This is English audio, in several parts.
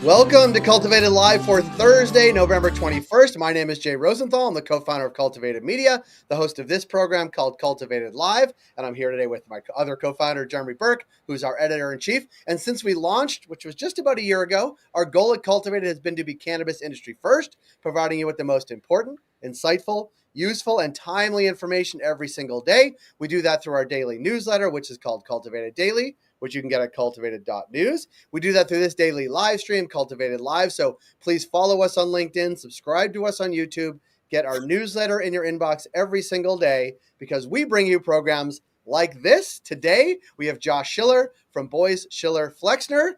Welcome to Cultivated Live for Thursday, November 21st. My name is Jay Rosenthal. I'm the co-founder of Cultivated Media, the host of this program called Cultivated Live, and I'm here today with my other co-founder, Jeremy Berke, who's our editor-in-chief. And since we launched, which was just about a year ago, our goal at Cultivated has been to be cannabis industry first, providing you with the most important, insightful, useful, and timely information every single day. We do that through our daily newsletter, which is called Cultivated Daily, which you can get at cultivated.news. We do that through this daily live stream, Cultivated Live. So please follow us on LinkedIn, subscribe to us on YouTube, get our newsletter in your inbox every single day because we bring you programs like this. Today, we have Josh Schiller from Boies, Schiller, Flexner.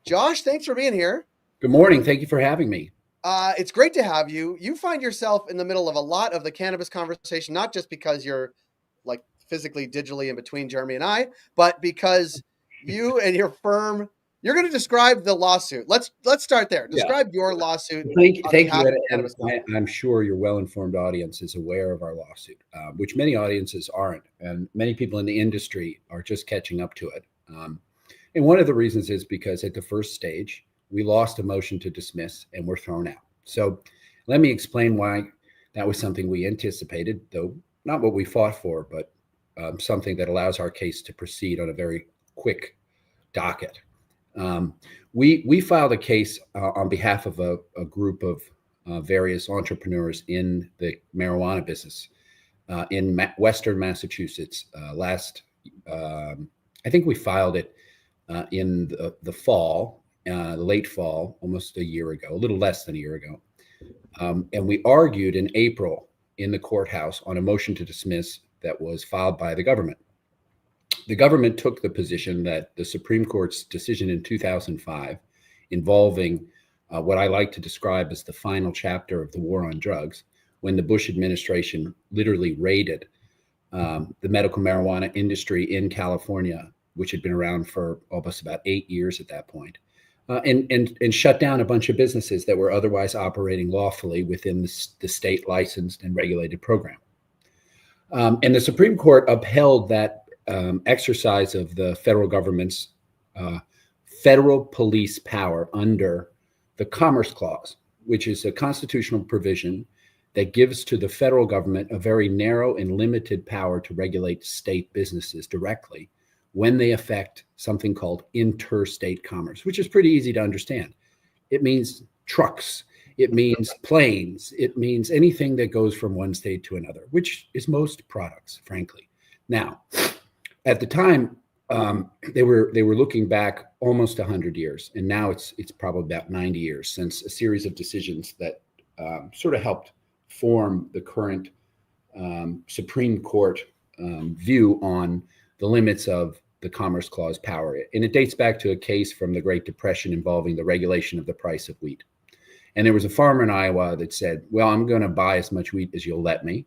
Josh, thanks for being here. Good morning. Thank you for having me. It's great to have you. You find yourself in the middle of a lot of the cannabis conversation, not just because you're like physically, digitally in between Jeremy and I, but because you and your firm, you're going to describe the lawsuit. Let's start there. Describe your lawsuit. Thank you. And I'm sure your well-informed audience is aware of our lawsuit, which many audiences aren't, and many people in the industry are just catching up to it. And one of the reasons is because at the first stage, we lost a motion to dismiss and were thrown out. So let me explain why that was something we anticipated, though not what we fought for, but something that allows our case to proceed on a very quick docket. We filed a case on behalf of a group of various entrepreneurs in the marijuana business in Western Massachusetts. I think we filed it in the fall, late fall, almost a year ago, a little less than a year ago. And we argued in April in the courthouse on a motion to dismiss that was filed by the government. The government took the position that the Supreme Court's decision in 2005 involving what I like to describe as the final chapter of the war on drugs, when the Bush administration literally raided the medical marijuana industry in California, which had been around for almost about 8 years at that point, and shut down a bunch of businesses that were otherwise operating lawfully within the state licensed and regulated program. And the Supreme Court upheld that exercise of the federal government's federal police power under the Commerce Clause, which is a constitutional provision that gives to the federal government a very narrow and limited power to regulate state businesses directly when they affect something called interstate commerce, which is pretty easy to understand. It means trucks, it means planes, it means anything that goes from one state to another, which is most products, frankly. Now, at the time, they were looking back almost 100 years, and now it's probably about 90 years since a series of decisions that sort of helped form the current Supreme Court view on the limits of the Commerce Clause power. And it dates back to a case from the Great Depression involving the regulation of the price of wheat. And there was a farmer in Iowa that said, well, I'm going to buy as much wheat as you'll let me,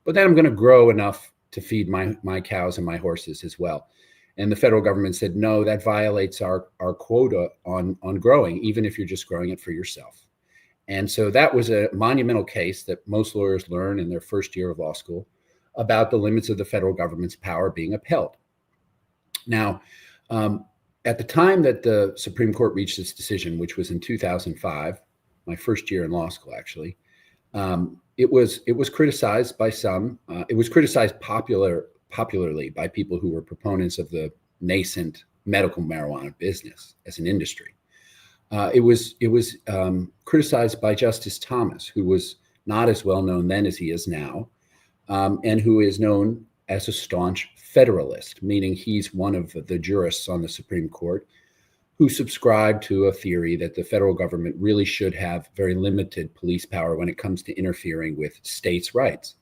but then I'm going to grow enough to feed my cows and my horses as well. And the federal government said, no, that violates our quota on growing, even if you're just growing it for yourself. And so that was a monumental case that most lawyers learn in their first year of law school about the limits of the federal government's power being upheld. Now, at the time that the Supreme Court reached this decision, which was in 2005, my first year in law school, actually, it was criticized by some. It was criticized popularly by people who were proponents of the nascent medical marijuana business as an industry. It was criticized by Justice Thomas, who was not as well known then as he is now, and who is known as a staunch federalist, meaning he's one of the jurists on the Supreme Court who subscribed to a theory that the federal government really should have very limited police power when it comes to interfering with states' rights.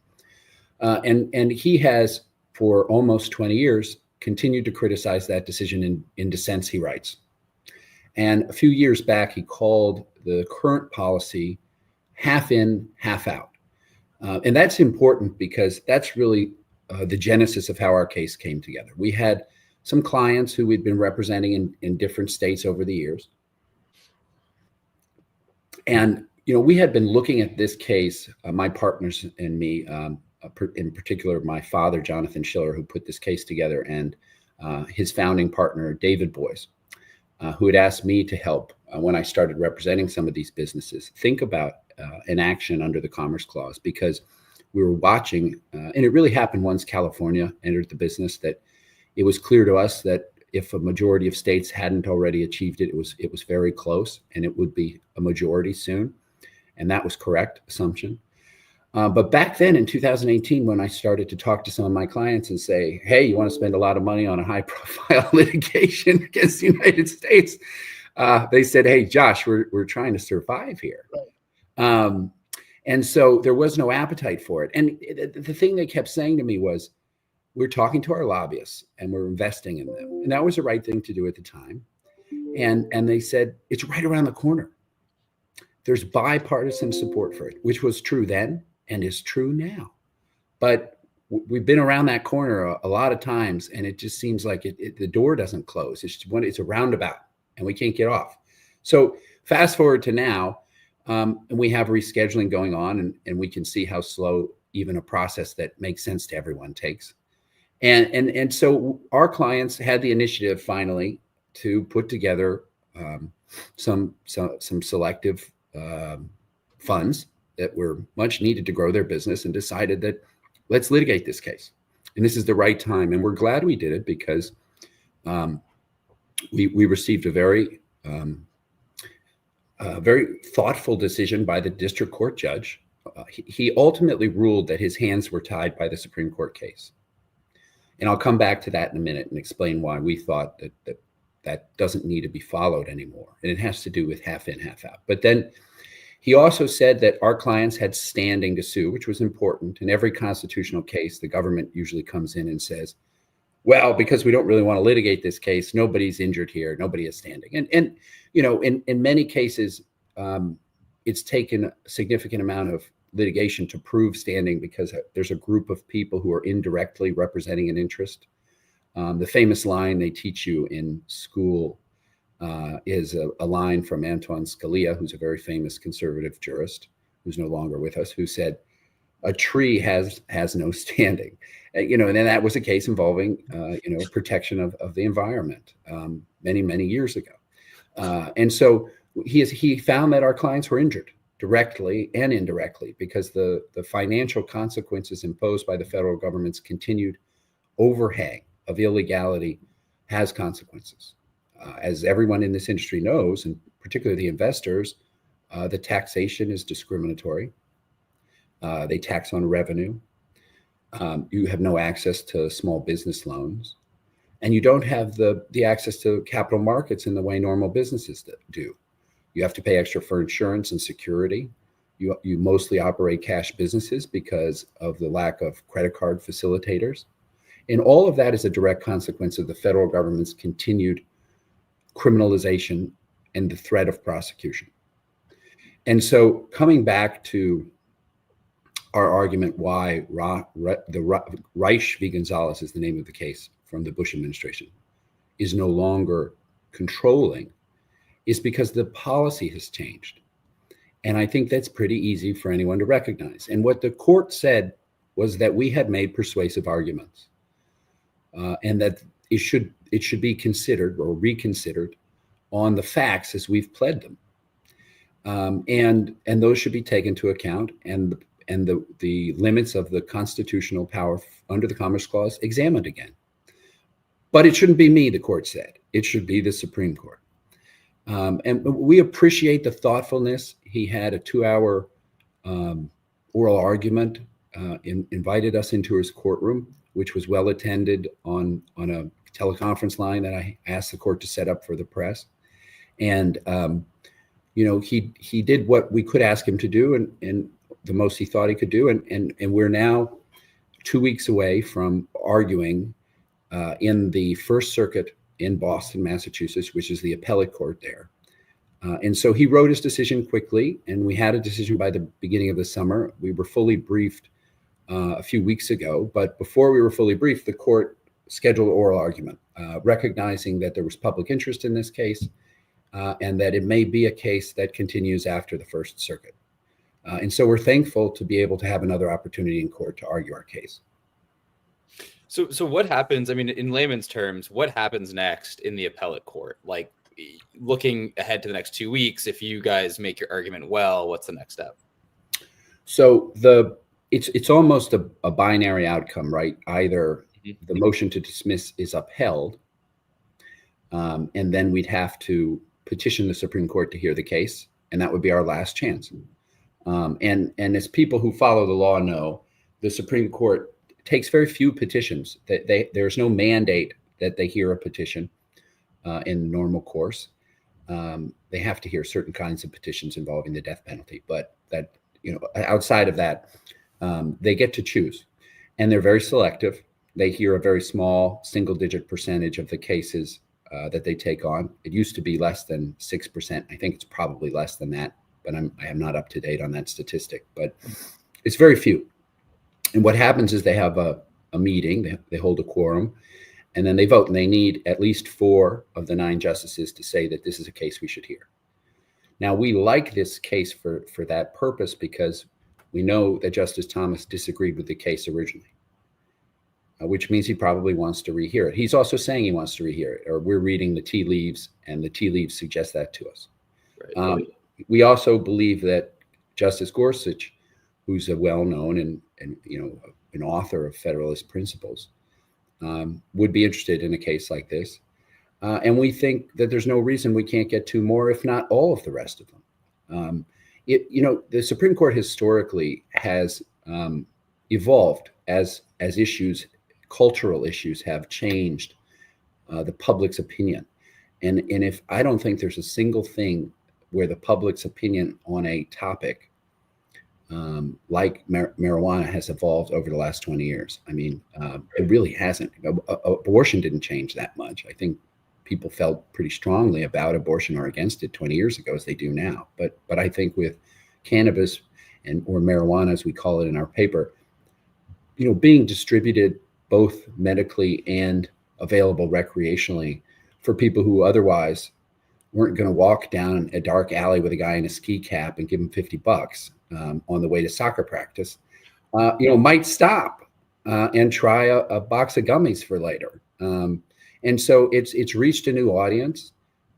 And he has, for almost 20 years, continued to criticize that decision in dissents, he writes. And a few years back, he called the current policy half in, half out. And that's important because that's really the genesis of how our case came together. We had some clients who we'd been representing in different states over the years. And, we had been looking at this case, my partners and me, in particular, my father, Jonathan Schiller, who put this case together, and his founding partner, David Boies, who had asked me to help when I started representing some of these businesses, think about an action under the Commerce Clause, because we were watching, and it really happened once California entered the business, that it was clear to us that if a majority of states hadn't already achieved it, it was very close, and it would be a majority soon. And that was correct assumption. But back then in 2018, when I started to talk to some of my clients and say, hey, you want to spend a lot of money on a high profile litigation against the United States? They said, hey, Josh, we're trying to survive here. And so there was no appetite for it. And the thing they kept saying to me was, we're talking to our lobbyists and we're investing in them. And that was the right thing to do at the time. And they said, it's right around the corner. There's bipartisan support for it, which was true then and is true now. But we've been around that corner a lot of times, and it just seems like the door doesn't close. It's a roundabout, and we can't get off. So fast forward to now, and we have rescheduling going on, and we can see how slow even a process that makes sense to everyone takes. And so our clients had the initiative finally to put together some selective funds that were much needed to grow their business, and decided that let's litigate this case. And this is the right time. And we're glad we did it, because we received a very thoughtful decision by the district court judge. He ultimately ruled that his hands were tied by the Supreme Court case. And I'll come back to that in a minute and explain why we thought that doesn't need to be followed anymore. And it has to do with half in, half out. But then he also said that our clients had standing to sue, which was important. In every constitutional case, the government usually comes in and says, well, because we don't really want to litigate this case, nobody's injured here, nobody is standing. And you know, in many cases, it's taken a significant amount of litigation to prove standing, because there's a group of people who are indirectly representing an interest. The famous line they teach you in school is a line from Antoine Scalia, who's a very famous conservative jurist, who's no longer with us, who said, a tree has no standing. You know, and then that was a case involving, protection of the environment many, many years ago. And so he found that our clients were injured directly and indirectly, because the financial consequences imposed by the federal government's continued overhang of illegality has consequences. As everyone in this industry knows, and particularly the investors, the taxation is discriminatory. They tax on revenue. You have no access to small business loans, and you don't have the access to capital markets in the way normal businesses do. You have to pay extra for insurance and security. You mostly operate cash businesses because of the lack of credit card facilitators. And all of that is a direct consequence of the federal government's continued criminalization and the threat of prosecution. And so coming back to our argument why the Reich v. Gonzalez is the name of the case from the Bush administration is no longer controlling, is because the policy has changed. And I think that's pretty easy for anyone to recognize. And what the court said was that we had made persuasive arguments, and that it should be considered or reconsidered on the facts as we've pled them. And those should be taken into account, and the limits of the constitutional power under the Commerce Clause examined again. But it shouldn't be me, the court said. It should be the Supreme Court. And we appreciate the thoughtfulness. He had a 2-hour oral argument, invited us into his courtroom, which was well attended on a teleconference line that I asked the court to set up for the press. And, he did what we could ask him to do, and the most he thought he could do. And we're now 2 weeks away from arguing in the First Circuit in Boston, Massachusetts, which is the appellate court there. And so he wrote his decision quickly, and we had a decision by the beginning of the summer. We were fully briefed a few weeks ago, but before we were fully briefed, the court scheduled oral argument, recognizing that there was public interest in this case, and that it may be a case that continues after the First Circuit. And so we're thankful to be able to have another opportunity in court to argue our case. So what happens? I mean, in layman's terms, what happens next in the appellate court? Like, looking ahead to the next 2 weeks, if you guys make your argument well, what's the next step? So it's almost a binary outcome, right? Either the motion to dismiss is upheld, and then we'd have to petition the Supreme Court to hear the case, and that would be our last chance. And as people who follow the law know, the Supreme Court takes very few petitions. There's no mandate that they hear a petition in the normal course. They have to hear certain kinds of petitions involving the death penalty, but that, outside of that, they get to choose, and they're very selective. They hear a very small single-digit percentage of the cases that they take on. It used to be less than 6%. I think it's probably less than that, but I am not up to date on that statistic. But it's very few. And what happens is they have a meeting. They hold a quorum, and then they vote. And they need at least 4 of the 9 justices to say that this is a case we should hear. Now, we like this case for that purpose because we know that Justice Thomas disagreed with the case originally, which means he probably wants to rehear it. He's also saying he wants to rehear it, or we're reading the tea leaves, and the tea leaves suggest that to us. Right. We also believe that Justice Gorsuch, who's a well-known and an author of Federalist Principles, would be interested in a case like this. And we think that there's no reason we can't get 2 more, if not all of the rest of them. The Supreme Court historically has evolved as issues, cultural issues, have changed the public's opinion. And if I don't think there's a single thing where the public's opinion on a topic like marijuana has evolved over the last 20 years. I mean, it really hasn't. Abortion didn't change that much. I think people felt pretty strongly about abortion or against it 20 years ago as they do now. But I think with cannabis or marijuana, as we call it in our paper, being distributed both medically and available recreationally for people who otherwise weren't going to walk down a dark alley with a guy in a ski cap and give him $50 on the way to soccer practice, might stop and try a box of gummies for later. And so it's reached a new audience.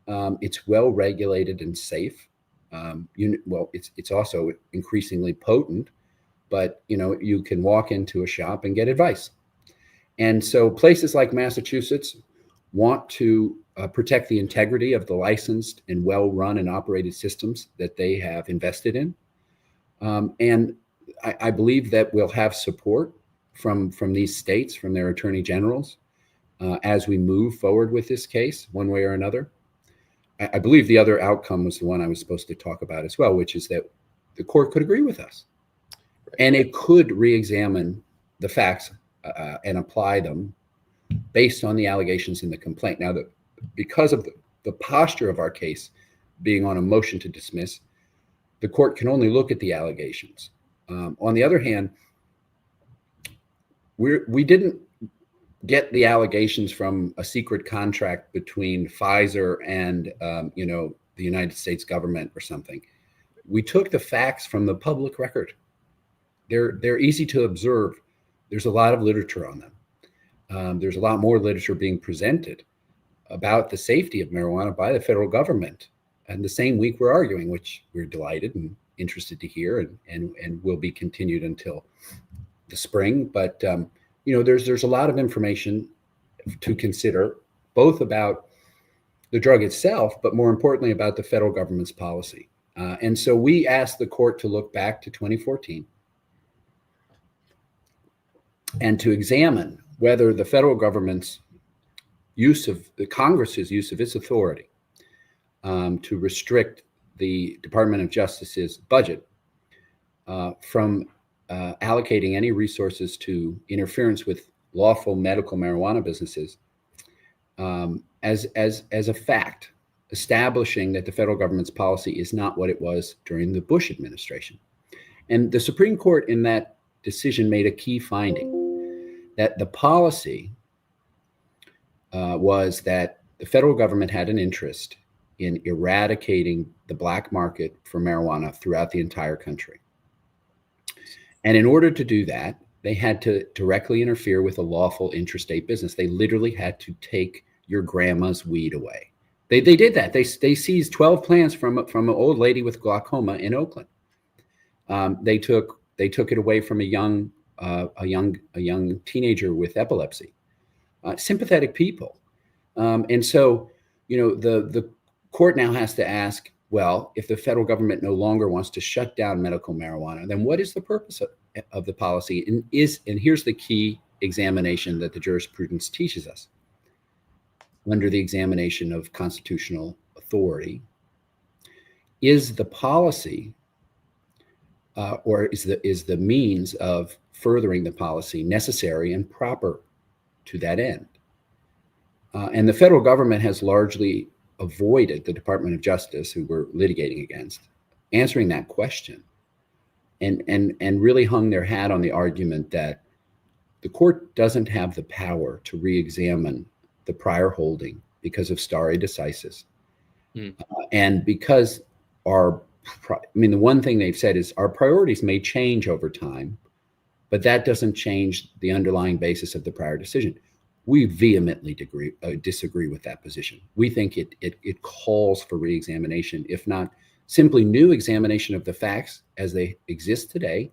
It's well regulated and safe. It's also increasingly potent, but you can walk into a shop and get advice. And so places like Massachusetts want to protect the integrity of the licensed and well-run and operated systems that they have invested in. And I believe that we'll have support from these states, from their attorney generals, as we move forward with this case one way or another. I believe the other outcome was the one I was supposed to talk about as well, which is that the court could agree with us. And it could re-examine the facts and apply them based on the allegations in the complaint. Now, because of the posture of our case being on a motion to dismiss, the court can only look at the allegations. On the other hand, we didn't get the allegations from a secret contract between Pfizer and the United States government or something. We took the facts from the public record. They're easy to observe. There's a lot of literature on them. There's a lot more literature being presented about the safety of marijuana by the federal government. And the same week we're arguing, which we're delighted and interested to hear, and will be continued until the spring. But there's a lot of information to consider, both about the drug itself, but more importantly about the federal government's policy. And so we asked the court to look back to 2014 and to examine whether the federal government's the Congress's use of its authority to restrict the Department of Justice's budget from allocating any resources to interference with lawful medical marijuana businesses as a fact, establishing that the federal government's policy is not what it was during the Bush administration. And the Supreme Court in that decision made a key finding that the policy was that the federal government had an interest in eradicating the black market for marijuana throughout the entire country. And in order to do that, they had to directly interfere with a lawful interstate business. They literally had to take your grandma's weed away. They did that. They seized 12 plants from an old lady with glaucoma in Oakland. They took it away from a young teenager with epilepsy. Sympathetic people, and so the court now has to ask, well, if the federal government no longer wants to shut down medical marijuana, then what is the purpose of the policy? And here's the key examination that the jurisprudence teaches us. Under the examination of constitutional authority, is the policy or is the means of furthering the policy necessary and proper to that end? And the federal government has largely avoided, the Department of Justice, who we're litigating against, answering that question, and really hung their hat on the argument that the court doesn't have the power to re-examine the prior holding because of stare decisis. And because the one thing they've said is our priorities may change over time, but that doesn't change the underlying basis of the prior decision. We vehemently disagree with that position. We think it calls for re-examination, if not simply new examination of the facts as they exist today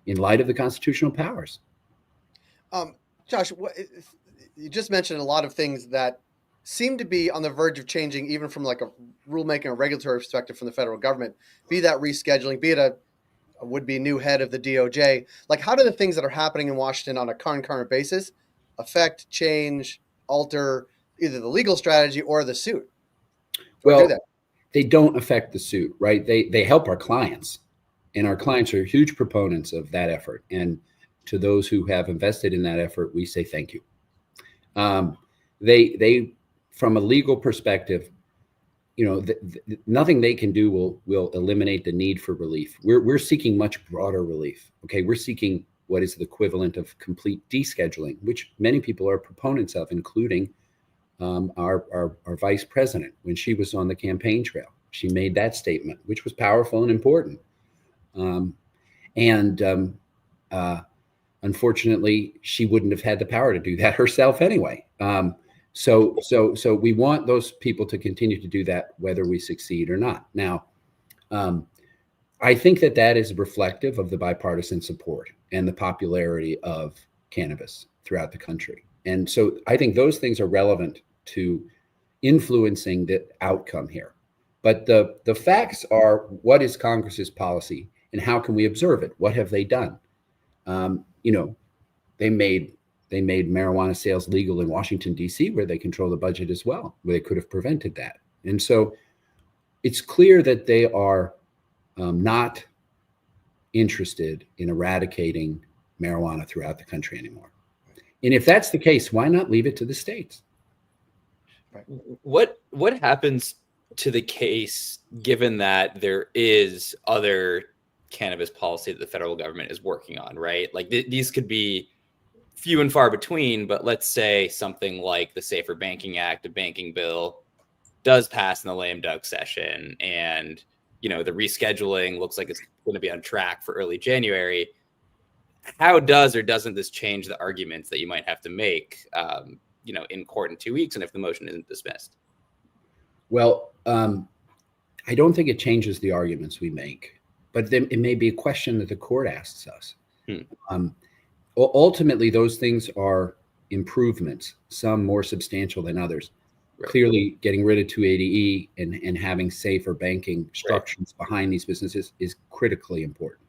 in light of the constitutional powers. Josh, you just mentioned a lot of things that seem to be on the verge of changing, even from like a rulemaking or regulatory perspective from the federal government, be that rescheduling, be it a would-be new head of the DOJ. Like, how do the things that are happening in Washington on a concurrent basis affect, change, alter either the legal strategy or the suit? Well, they don't affect the suit, right? They help our clients, and our clients are huge proponents of that effort. And to those who have invested in that effort, we say thank you. They from a legal perspective, nothing they can do will eliminate the need for relief. We're seeking much broader relief. Okay, we're seeking what is the equivalent of complete descheduling, which many people are proponents of, including our vice president. When she was on the campaign trail, she made that statement, which was powerful and important. Unfortunately, she wouldn't have had the power to do that herself anyway. So we want those people to continue to do that, whether we succeed or not. Now, I think that is reflective of the bipartisan support and the popularity of cannabis throughout the country. And so I think those things are relevant to influencing the outcome here. But the facts are, what is Congress's policy and how can we observe it? What have they done? They made marijuana sales legal in Washington, D.C., where they control the budget as well, where they could have prevented that. And so it's clear that they are not interested in eradicating marijuana throughout the country anymore. And if that's the case, why not leave it to the states? Right. What happens to the case, given that there is other cannabis policy that the federal government is working on, right? Like these could be few and far between, but let's say something like the Safer Banking Act, a banking bill, does pass in the lame duck session, and the rescheduling looks like it's going to be on track for early January. How does or doesn't this change the arguments that you might have to make, in court in 2 weeks, and if the motion isn't dismissed? Well, I don't think it changes the arguments we make, but then it may be a question that the court asks us. Ultimately, those things are improvements, some more substantial than others. Right. Clearly, getting rid of 280E and having safer banking structures behind these businesses is critically important.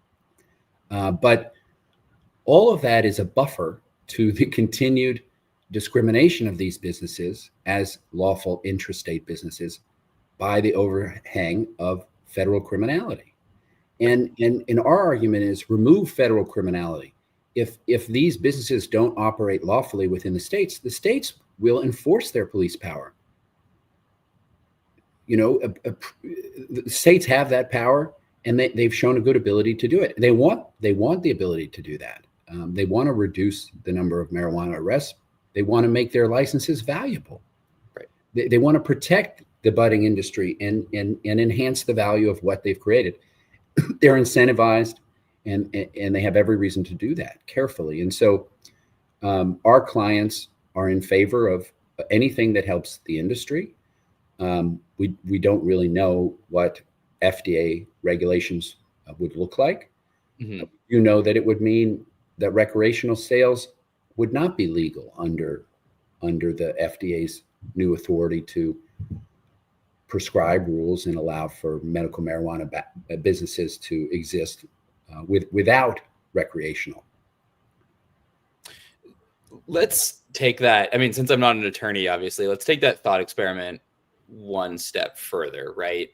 But all of that is a buffer to the continued discrimination of these businesses as lawful intrastate businesses by the overhang of federal criminality. And our argument is remove federal criminality. If these businesses don't operate lawfully within the states will enforce their police power. The states have that power, and they've shown a good ability to do it. They want the ability to do that. They want to reduce the number of marijuana arrests. They want to make their licenses valuable. Right. They want to protect the budding industry and enhance the value of what they've created. They're incentivized, and they have every reason to do that carefully. And so our clients are in favor of anything that helps the industry, We don't really know what FDA regulations would look like. Mm-hmm. You know that it would mean that recreational sales would not be legal under the FDA's new authority to prescribe rules and allow for medical marijuana businesses to exist without recreational. Let's take that. I mean, since I'm not an attorney, obviously, let's take that thought experiment one step further, right?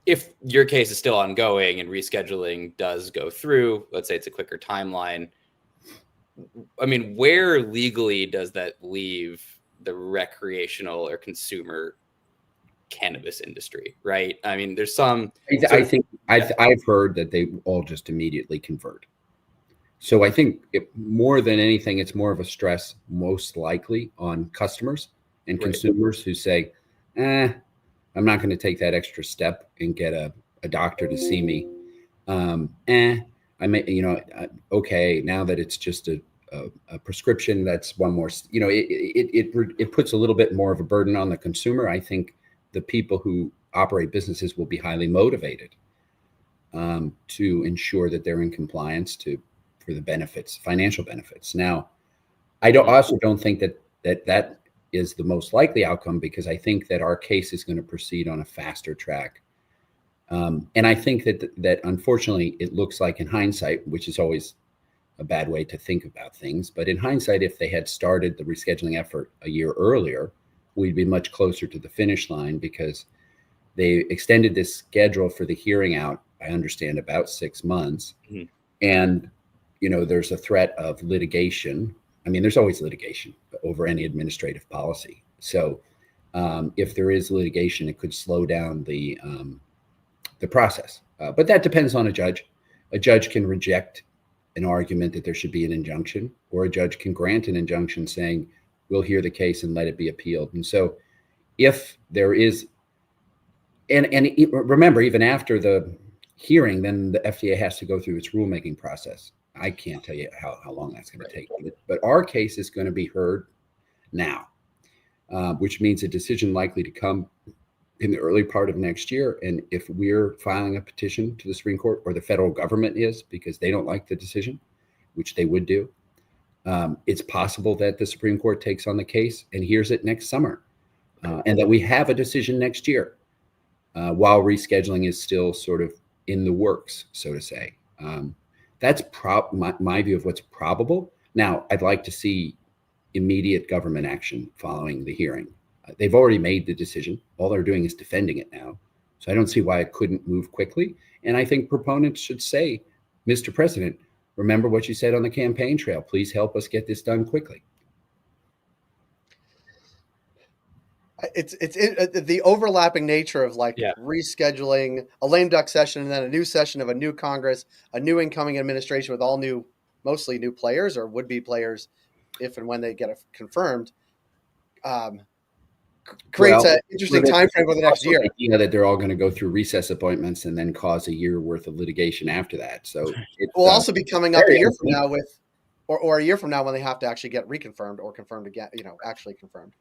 If your case is still ongoing and rescheduling does go through, let's say it's a quicker timeline. I mean, where legally does that leave the recreational or consumer cannabis industry, right? I mean, there's some. I think I've heard that they all just immediately convert. So I think more than anything, it's more of a stress, most likely, on customers and consumers who say, I'm not going to take that extra step and get a doctor to see me. I may, okay, now that it's just a prescription, that's one more, it puts a little bit more of a burden on the consumer. I think the people who operate businesses will be highly motivated to ensure that they're in compliance for the benefits, financial benefits. Now, I also don't think that is the most likely outcome, because I think that our case is going to proceed on a faster track. And I think that unfortunately, it looks like, in hindsight, which is always a bad way to think about things, but in hindsight, if they had started the rescheduling effort a year earlier, we'd be much closer to the finish line, because they extended this schedule for the hearing out, I understand, about 6 months. Mm-hmm. And, there's a threat of litigation. I mean, there's always litigation over any administrative policy. So if there is litigation, it could slow down the process. But that depends on a judge. A judge can reject an argument that there should be an injunction, or a judge can grant an injunction saying, we'll hear the case and let it be appealed. And so if there is, and remember, even after the hearing, then the FDA has to go through its rulemaking process. I can't tell you how long that's going to take. But our case is going to be heard now, which means a decision likely to come in the early part of next year. And if we're filing a petition to the Supreme Court, or the federal government is, because they don't like the decision, which they would do, it's possible that the Supreme Court takes on the case and hears it next summer, and that we have a decision next year, while rescheduling is still sort of in the works, so to say. That's my view of what's probable. Now, I'd like to see immediate government action following the hearing. They've already made the decision. All they're doing is defending it now. So I don't see why it couldn't move quickly. And I think proponents should say, Mr. President, remember what you said on the campaign trail. Please help us get this done quickly. It's the overlapping nature of rescheduling a lame duck session, and then a new session of a new Congress, a new incoming administration with all mostly new players, or would-be players, if and when they get confirmed. Creates an interesting time frame for the next year. That they're all going to go through recess appointments and then cause a year worth of litigation after that. So it will also be coming up a year from now or a year from now, when they have to actually get reconfirmed or confirmed again. Actually confirmed.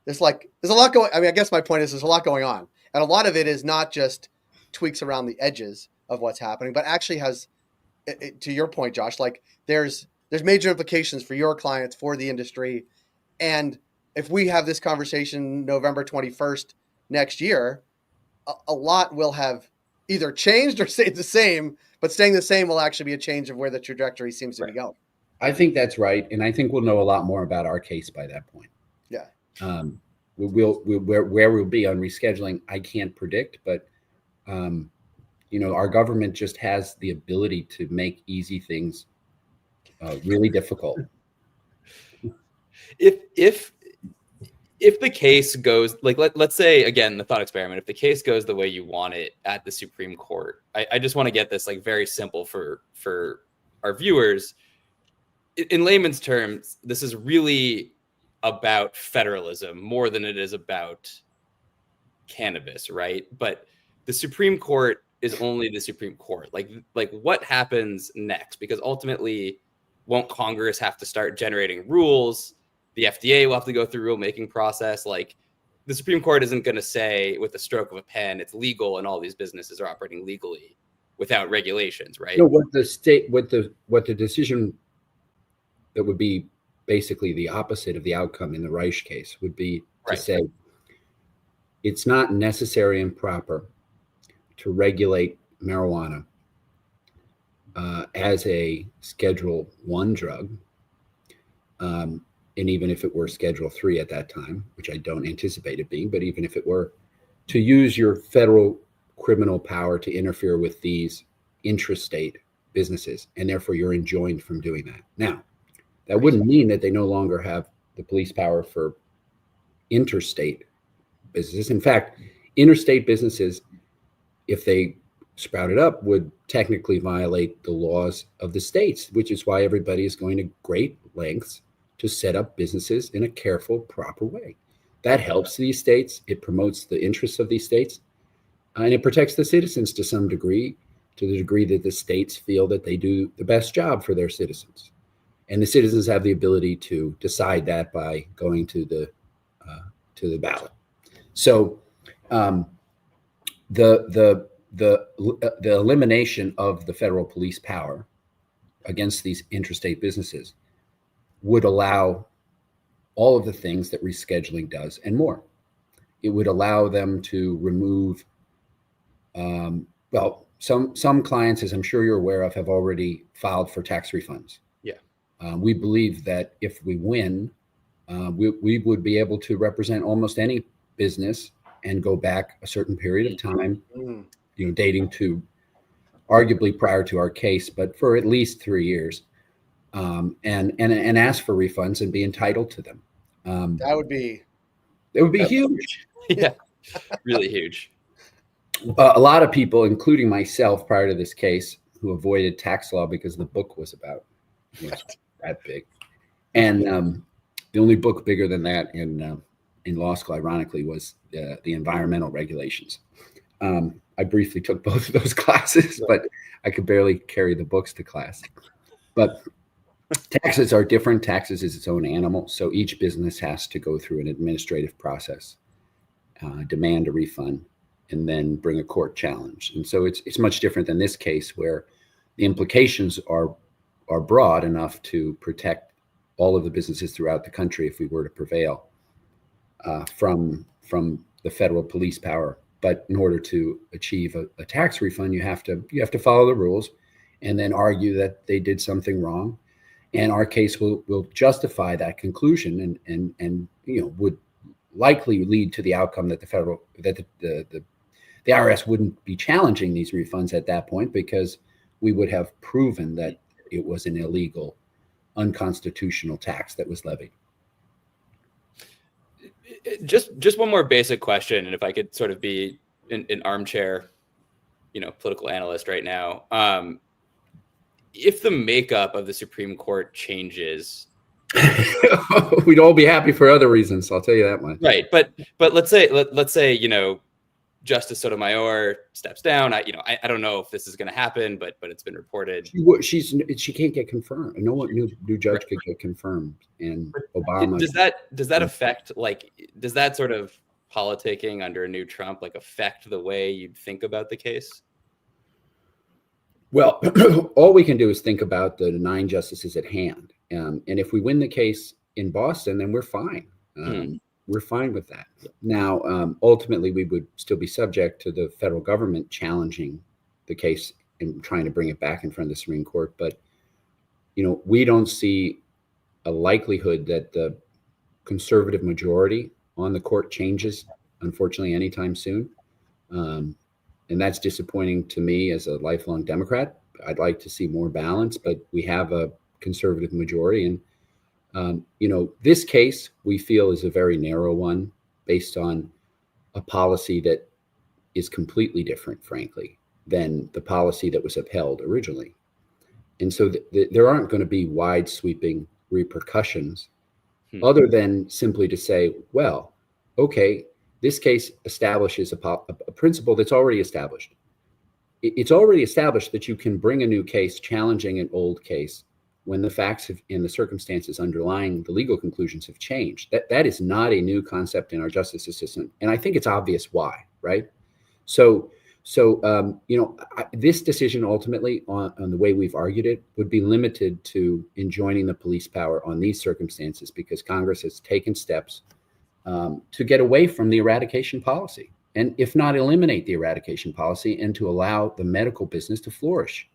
There's a lot going. I mean, I guess my point is there's a lot going on, and a lot of it is not just tweaks around the edges of what's happening, but actually has, to your point, Josh, there's major implications for your clients, for the industry, and if we have this conversation November 21st next year, a lot will have either changed or stayed the same, but staying the same will actually be a change of where the trajectory seems to be going. I think that's right. And I think we'll know a lot more about our case by that point. Yeah. Where we'll be on rescheduling, I can't predict, but our government just has the ability to make easy things really difficult. If the case goes, let's say, again, the thought experiment, if the case goes the way you want it at the Supreme Court, I just want to get this very simple for our viewers. In layman's terms, this is really about federalism more than it is about cannabis, right? But the Supreme Court is only the Supreme Court. Like what happens next? Because ultimately, won't Congress have to start generating rules The FDA will have to go through rulemaking process. Like, the Supreme Court isn't going to say with the stroke of a pen it's legal and all these businesses are operating legally without regulations, right? No, what the decision that would be basically the opposite of the outcome in the Reich case would be to say it's not necessary and proper to regulate marijuana as a Schedule I drug, and even if it were Schedule III at that time, which I don't anticipate it being, but even if it were, to use your federal criminal power to interfere with these intrastate businesses, and therefore you're enjoined from doing that. Now, that wouldn't mean that they no longer have the police power for interstate businesses. In fact, interstate businesses, if they sprouted up, would technically violate the laws of the states, which is why everybody is going to great lengths to set up businesses in a careful, proper way. That helps these states. It promotes the interests of these states, and it protects the citizens to some degree, to the degree that the states feel that they do the best job for their citizens. And the citizens have the ability to decide that by going to the ballot. So the elimination of the federal police power against these interstate businesses would allow all of the things that rescheduling does and more. It would allow them to remove, some clients, as I'm sure you're aware of, have already filed for tax refunds. Yeah. We believe that if we win, we would be able to represent almost any business and go back a certain period of time, dating to arguably prior to our case, but for at least 3 years, and ask for refunds and be entitled to them. That would be huge. Yeah, really huge. A lot of people, including myself, prior to this case, who avoided tax law because the book was that big, and the only book bigger than that in law school, ironically, was the environmental regulations. I briefly took both of those classes, but I could barely carry the books to class. But taxes are different. Taxes is its own animal. So each business has to go through an administrative process, demand a refund, and then bring a court challenge. And so it's much different than this case, where the implications are broad enough to protect all of the businesses throughout the country if we were to prevail from the federal police power. But in order to achieve a tax refund, you have to follow the rules and then argue that they did something wrong. And our case will justify that conclusion and would likely lead to the outcome that the IRS wouldn't be challenging these refunds at that point, because we would have proven that it was an illegal, unconstitutional tax that was levied. Just one more basic question, and if I could sort of be an armchair, political analyst right now, if the makeup of the Supreme Court changes, we'd all be happy for other reasons. I'll tell you that much. Right, but let's say Justice Sotomayor steps down. I don't know if this is going to happen, but it's been reported. She can't get confirmed. No one new judge could get confirmed. And Obama. Does that affect, does that sort of politicking under a new Trump affect the way you'd think about the case? Well, all we can do is think about the 9 justices at hand, and if we win the case in Boston, then we're fine. We're fine with that. Now, ultimately, we would still be subject to the federal government challenging the case and trying to bring it back in front of the Supreme Court. But, we don't see a likelihood that the conservative majority on the court changes, unfortunately, anytime soon. And that's disappointing to me as a lifelong Democrat. I'd like to see more balance, but we have a conservative majority. And this case, we feel, is a very narrow one based on a policy that is completely different, frankly, than the policy that was upheld originally. And so there aren't going to be wide sweeping repercussions other than simply to say, well, okay, this case establishes a principle that's already established. It's already established that you can bring a new case challenging an old case when the facts and the circumstances underlying the legal conclusions have changed. That is not a new concept in our justice system, and I think it's obvious why, right? So this decision ultimately, on the way we've argued it, would be limited to enjoining the police power on these circumstances, because Congress has taken steps to get away from the eradication policy, and if not eliminate the eradication policy, and to allow the medical business to flourish.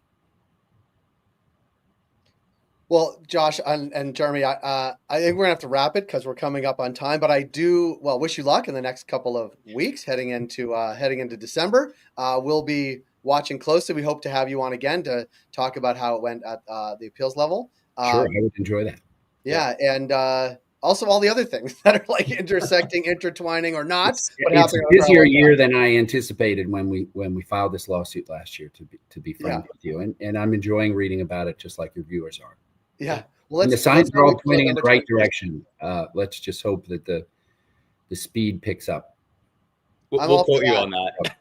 Well, Josh and Jeremy, I think we're gonna have to wrap it because we're coming up on time. But I do wish you luck in the next couple of weeks heading into December. We'll be watching closely. We hope to have you on again to talk about how it went at the appeals level. Sure, I would enjoy that. Yeah, and also all the other things that are like intersecting, intertwining, or not. It's a busier year than I anticipated when we filed this lawsuit last year. To be frank with you, and I'm enjoying reading about it, just like your viewers are. Yeah, well, the signs are all pointing in the right direction. Let's just hope that the speed picks up. We'll quote you on that.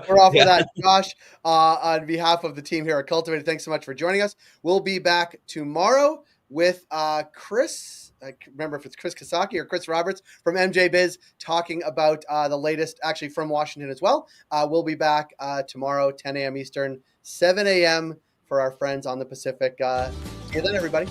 We're off with that. Josh, on behalf of the team here at Cultivated, thanks so much for joining us. We'll be back tomorrow with Chris. I can't remember if it's Chris Kasaki or Chris Roberts from MJ Biz, talking about the latest, actually from Washington as well. We'll be back tomorrow, 10 a.m. Eastern, 7 a.m. for our friends on the Pacific. See you then, everybody.